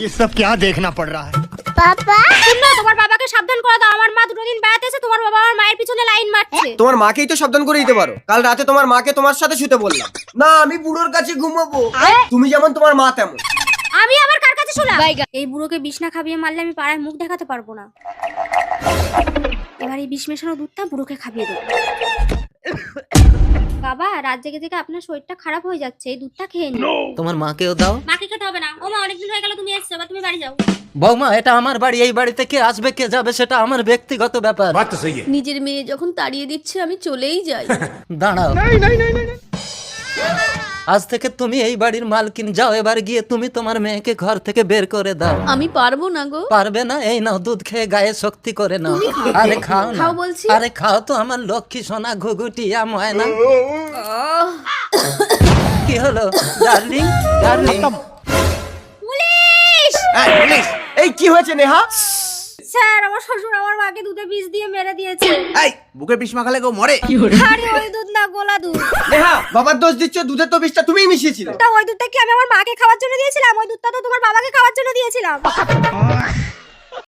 ये सब क्या देखना पड़ रहा है? পাপা না, তোমার বাবাকে সাবধান করে দাও, আমার মা দুটো দিন বেড়াতে এসে তোমার বাবা আমার মায়ের পিছনে লাইন মারছে। তোমার মাকেই তো সাবধান করে দিতে পারো। কাল রাতে তোমার মাকে তোমার সাথে শুতে বললাম, না আমি বুড়োর কাছে ঘুমাবো, তুমি যেমন তোমার মা তেমন। আমি আবার কার কাছে শুনলাম? এই বুড়োকে বিছনা খাবিয়ে মারলে আমি পাড়ায় মুখ দেখাতে পারবো না। এবার এই বিষ মেশানো দুধটা বুড়োকে খাবিয়ে দেবো। বাবা, রাত জেগে জেগে আপনার শরীরটা খারাপ হয়ে যাচ্ছে, এই দুধটা খেয়ে নিন। তোমার মাকেও দাও। মাকে খেতে হবে না। ও মা, অনেকদিন হয়ে গেল তুমি এসছো, এবার তুমি বাড়ি যাও। বৌমা, এটা আমার বাড়ি, এই বাড়িতে কে আসবে কে যাবে সেটা আমার ব্যক্তিগত ব্যাপার। নিজের মেয়ে যখন তাড়িয়ে দিচ্ছে আমি চলেই যাই। দাঁড়াও, আজ থেকে তুমি এই বাড়ির মালকিন। যাও এবার গিয়ে তুমি তোমার মেয়েকে ঘর থেকে বের করে দাও। আমি পারবো না গো। পারবে না? এই নাও দুধ খেয়ে গায়ে শক্তি করে নাও। আরে খাও না। খাও বলছি। আরে খাও তো আমার লক্ষ্মী সোনা ঘুঘুটিয়া ময়না। কি হলো ডার্লিং? Darling, police! এই কি হয়েছে নেহা? স্যার, আমার শ্বশুর আমার মাকে দুধে বিষ দিয়ে মেরে দিয়েছে। এই বুকে বিষ মাখালে কেউ মরে? আরে ওই দুধ না, গোলা দুধ। নেহা, বাবার দোষ দিচ্ছ, দুধের তো বিষটা তুমিই মিশিয়েছিলে। ওই দুধটা কি আমি আমার মাকে খাওয়ার জন্য দিয়েছিলাম? ওই দুধটা তো তোমার বাবাকে খাওয়ার জন্য দিয়েছিলাম।